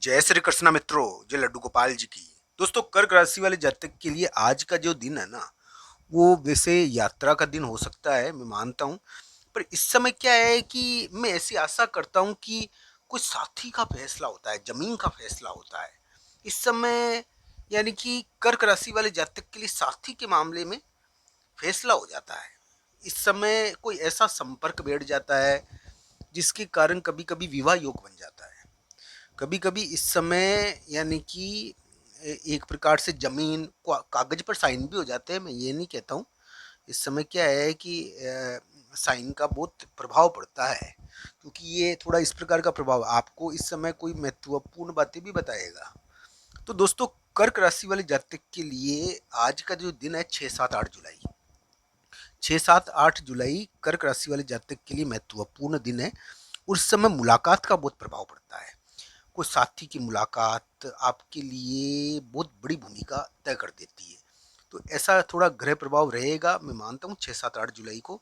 जय श्री कृष्णा मित्रों, जय लड्डू गोपाल जी की। दोस्तों, कर्क राशि वाले जातक के लिए आज का जो दिन है ना, वो वैसे यात्रा का दिन हो सकता है, मैं मानता हूँ। पर इस समय क्या है कि मैं ऐसी आशा करता हूँ कि कोई साथी का फैसला होता है, जमीन का फैसला होता है इस समय। यानी कि कर्क राशि वाले जातक के लिए साथी के मामले में फैसला हो जाता है। इस समय कोई ऐसा संपर्क बैठ जाता है जिसके कारण कभी कभी विवाह योग बन जाता है। कभी कभी इस समय यानी कि एक प्रकार से जमीन कागज पर साइन भी हो जाते हैं, मैं ये नहीं कहता हूँ। इस समय क्या है कि साइन का बहुत प्रभाव पड़ता है, क्योंकि ये थोड़ा इस प्रकार का प्रभाव आपको इस समय कोई महत्वपूर्ण बातें भी बताएगा। तो दोस्तों, कर्क राशि वाले जातक के लिए आज का जो दिन है 6 7 8 जुलाई, 6 7 8 जुलाई कर्क राशि वाले जातक के लिए महत्वपूर्ण दिन है। उस समय मुलाकात का बहुत प्रभाव पड़ता है। कोई साथी की मुलाकात आपके लिए बहुत बड़ी भूमिका तय कर देती है। तो ऐसा थोड़ा ग्रह प्रभाव रहेगा, मैं मानता हूँ 6 7 8 जुलाई को।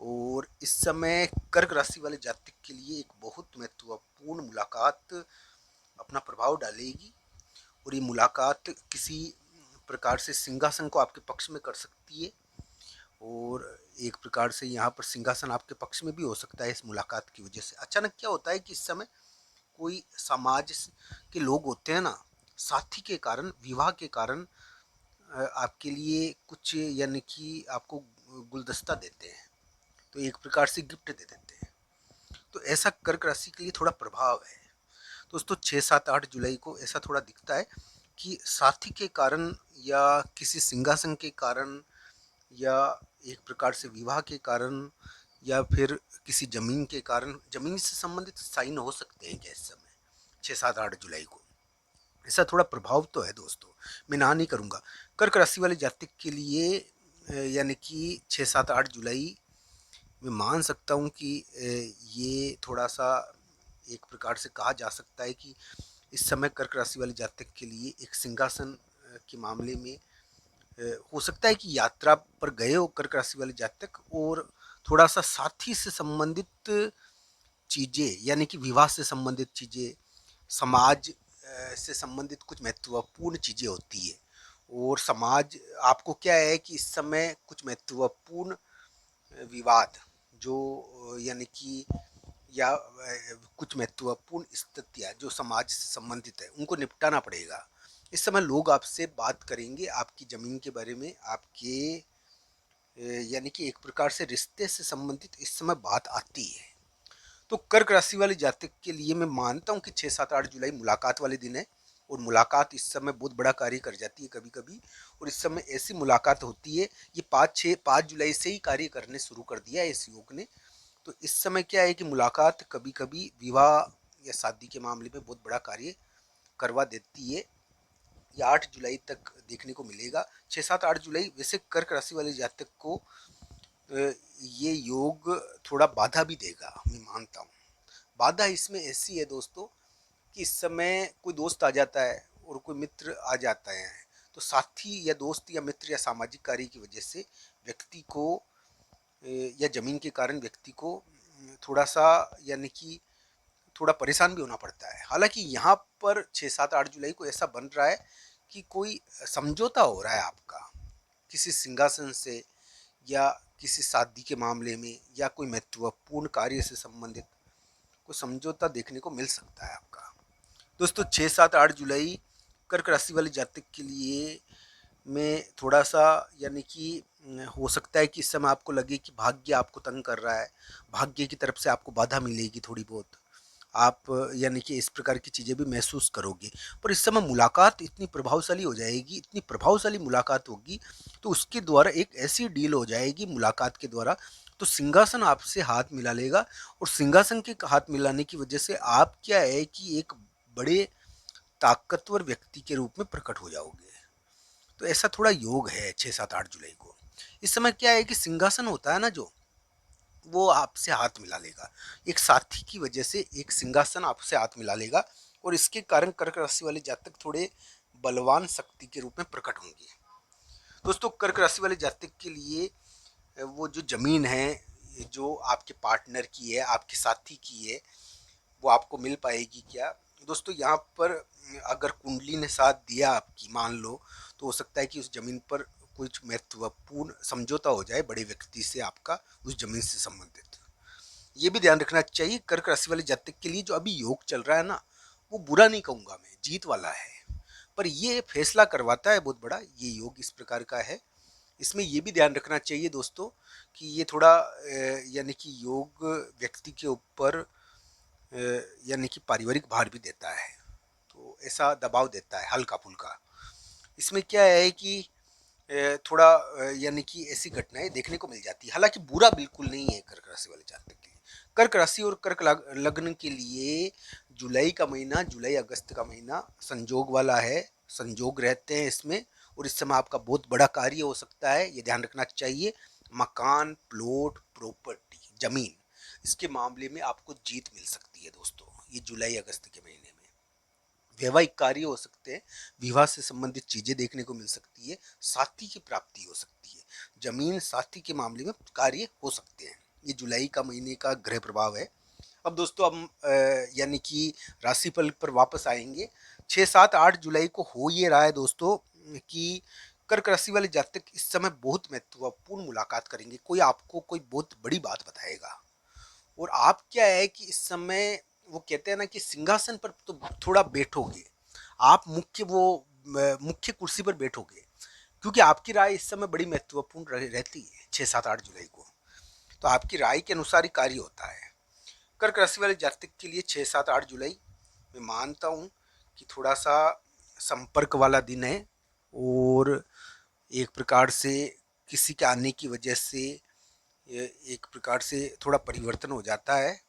और इस समय कर्क राशि वाले जातक के लिए एक बहुत महत्वपूर्ण मुलाकात अपना प्रभाव डालेगी। और ये मुलाकात किसी प्रकार से सिंहासन को आपके पक्ष में कर सकती है। और एक प्रकार से यहाँ पर सिंहासन आपके पक्ष में भी हो सकता है। इस मुलाकात की वजह से अचानक क्या होता है कि इस समय कोई समाज के लोग होते हैं ना, साथी के कारण, विवाह के कारण आपके लिए कुछ यानी कि आपको गुलदस्ता देते हैं, तो एक प्रकार से गिफ्ट दे देते हैं। तो ऐसा कर्क राशि के लिए थोड़ा प्रभाव है। दोस्तों, 6 7 8 जुलाई को ऐसा थोड़ा दिखता है कि साथी के कारण या किसी सिंहासन के कारण या एक प्रकार से विवाह के कारण या फिर किसी जमीन के कारण, जमीन से संबंधित साइन हो सकते हैं क्या इस समय 6 7 8 जुलाई को। ऐसा थोड़ा प्रभाव तो है दोस्तों, मैं ना नहीं करूँगा। कर्क राशि वाले जातक के लिए यानी कि 6 7 8 जुलाई मैं मान सकता हूँ कि ये थोड़ा सा एक प्रकार से कहा जा सकता है कि इस समय कर्क राशि वाले जातक के लिए एक सिंहासन के मामले में हो सकता है कि यात्रा पर गए हो कर्क राशि वाले जातक, और थोड़ा सा साथी से संबंधित चीज़ें यानी कि विवाह से संबंधित चीज़ें, समाज से संबंधित कुछ महत्वपूर्ण चीज़ें होती है। और समाज आपको क्या है कि इस समय कुछ महत्वपूर्ण विवाद जो यानी कि या कुछ महत्वपूर्ण स्थितियाँ जो समाज से संबंधित है उनको निपटाना पड़ेगा। इस समय लोग आपसे बात करेंगे आपकी ज़मीन के बारे में, आपके यानी कि एक प्रकार से रिश्ते से संबंधित इस समय बात आती है। तो कर्क राशि वाले जातक के लिए मैं मानता हूँ कि 6 7 8 जुलाई मुलाकात वाले दिन है। और मुलाकात इस समय बहुत बड़ा कार्य कर जाती है कभी कभी। और इस समय ऐसी मुलाकात होती है, ये 5 जुलाई से ही कार्य करने शुरू कर दिया है इस योग ने। तो इस समय क्या है कि मुलाकात कभी कभी विवाह या शादी के मामले में बहुत बड़ा कार्य करवा देती है। ये 8 जुलाई तक देखने को मिलेगा। 6 7 8 जुलाई वैसे कर्क राशि वाले जातक को ये योग थोड़ा बाधा भी देगा, मैं मानता हूँ। बाधा इसमें ऐसी है दोस्तों कि इस समय कोई दोस्त आ जाता है और कोई मित्र आ जाता है। तो साथी या दोस्त या मित्र या सामाजिक कार्य की वजह से व्यक्ति को या जमीन के कारण व्यक्ति को थोड़ा सा यानी कि थोड़ा परेशान भी होना पड़ता है। हालांकि यहाँ पर 6 7 8 जुलाई को ऐसा बन रहा है कि कोई समझौता हो रहा है आपका किसी सिंहासन से, या किसी शादी के मामले में, या कोई महत्वपूर्ण कार्य से संबंधित कोई समझौता देखने को मिल सकता है आपका। दोस्तों, 6 7 8 जुलाई कर्क राशि वाले जातक के लिए में थोड़ा सा यानी कि हो सकता है कि इस समय आपको लगे कि भाग्य आपको तंग कर रहा है, भाग्य की तरफ से आपको बाधा मिलेगी थोड़ी बहुत, आप यानी कि इस प्रकार की चीज़ें भी महसूस करोगे। पर इस समय मुलाकात इतनी प्रभावशाली हो जाएगी, इतनी प्रभावशाली मुलाकात होगी, तो उसके द्वारा एक ऐसी डील हो जाएगी मुलाकात के द्वारा, तो सिंहासन आपसे हाथ मिला लेगा। और सिंहासन के हाथ मिलाने की वजह से आप क्या है कि एक बड़े ताकतवर व्यक्ति के रूप में प्रकट हो जाओगे। तो ऐसा थोड़ा योग है 6 7 8 जुलाई को। इस समय क्या है कि सिंहासन होता है ना जो, वो आपसे हाथ मिला लेगा। एक साथी की वजह से एक सिंहासन आपसे हाथ मिला लेगा। और इसके कारण कर्क राशि वाले जातक थोड़े बलवान शक्ति के रूप में प्रकट होंगे। दोस्तों, कर्क राशि वाले जातक के लिए वो जो जमीन है जो आपके पार्टनर की है, आपके साथी की है, वो आपको मिल पाएगी क्या? दोस्तों यहाँ पर अगर कुंडली ने साथ दिया आपकी, मान लो, तो हो सकता है कि उस ज़मीन पर कुछ महत्वपूर्ण समझौता हो जाए बड़े व्यक्ति से आपका, उस ज़मीन से संबंधित। ये भी ध्यान रखना चाहिए कर्क राशि वाले जातक के लिए जो अभी योग चल रहा है ना, वो बुरा नहीं कहूँगा मैं, जीत वाला है। पर ये फैसला करवाता है बहुत बड़ा, ये योग इस प्रकार का है। इसमें ये भी ध्यान रखना चाहिए दोस्तों कि ये थोड़ा यानी कि योग व्यक्ति के ऊपर यानी कि पारिवारिक भार भी देता है, तो ऐसा दबाव देता है हल्का फुल्का। इसमें क्या है कि थोड़ा यानी कि ऐसी घटनाएं देखने को मिल जाती है, हालांकि बुरा बिल्कुल नहीं है कर्क राशि वाले जातक के लिए। कर्क राशि और कर्क लग्न के लिए जुलाई का महीना, जुलाई अगस्त का महीना संजोग वाला है, संजोग रहते हैं इसमें, और इस समय आपका बहुत बड़ा कार्य हो सकता है, ये ध्यान रखना चाहिए। मकान, प्लॉट, प्रॉपर्टी, जमीन, इसके मामले में आपको जीत मिल सकती है दोस्तों, ये जुलाई अगस्त के महीने में। वैवाहिक कार्य हो सकते हैं, विवाह से संबंधित चीजें देखने को मिल सकती है, साथी की प्राप्ति हो सकती है, जमीन साथी के मामले में कार्य हो सकते हैं। ये जुलाई का महीने का ग्रह प्रभाव है। अब दोस्तों हम यानी कि राशिफल पर वापस आएंगे। 6, 7, 8 जुलाई को हो ये रहा है दोस्तों कि कर्क राशि वाले जातक इस समय बहुत महत्वपूर्ण मुलाकात करेंगे, कोई आपको कोई बहुत बड़ी बात बताएगा। और आप क्या है कि इस समय वो कहते हैं ना कि सिंहासन पर तो थोड़ा बैठोगे आप, मुख्य कुर्सी पर बैठोगे, क्योंकि आपकी राय इस समय बड़ी महत्वपूर्ण रहती है 6, 7, 8 जुलाई को। तो आपकी राय के अनुसार ही कार्य होता है। कर्क राशि वाले जातक के लिए 6, 7, 8 जुलाई मैं मानता हूँ कि थोड़ा सा संपर्क वाला दिन है, और एक प्रकार से किसी के आने की वजह से एक प्रकार से थोड़ा परिवर्तन हो जाता है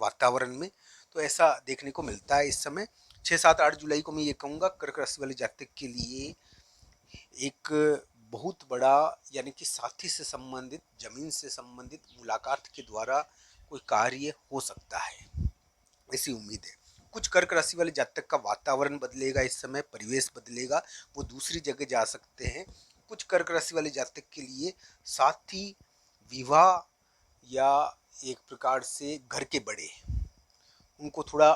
वातावरण में, तो ऐसा देखने को मिलता है इस समय। 6, 7, 8 जुलाई को मैं ये कहूँगा कर्क राशि वाले जातक के लिए एक बहुत बड़ा यानी कि साथी से संबंधित, जमीन से संबंधित मुलाकात के द्वारा कोई कार्य हो सकता है, ऐसी उम्मीद है। कुछ कर्क राशि वाले जातक का वातावरण बदलेगा, इस समय परिवेश बदलेगा, वो दूसरी जगह जा सकते हैं। कुछ कर्क राशि वाले जातक के लिए साथी, विवाह, या एक प्रकार से घर के बड़े उनको थोड़ा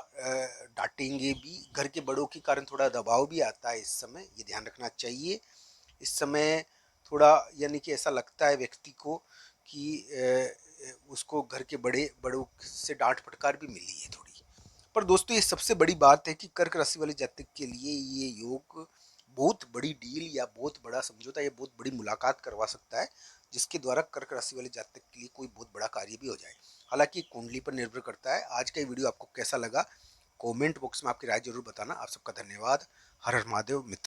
डांटेंगे भी, घर के बड़ों के कारण थोड़ा दबाव भी आता है इस समय, ये ध्यान रखना चाहिए। इस समय थोड़ा यानी कि ऐसा लगता है व्यक्ति को कि उसको घर के बड़ों से डांट फटकार भी मिली है थोड़ी। पर दोस्तों ये सबसे बड़ी बात है कि कर्क राशि वाले जातक के लिए ये योग बहुत बड़ी डील या बहुत बड़ा समझौता या बहुत बड़ी मुलाकात करवा सकता है, जिसके द्वारा कर्क राशि वाले जातक के लिए कोई बहुत बड़ा कार्य भी हो जाए। हालांकि कुंडली पर निर्भर करता है। आज का ये वीडियो आपको कैसा लगा, कमेंट बॉक्स में आपकी राय जरूर बताना। आप सबका धन्यवाद। हर हर महादेव मित्र।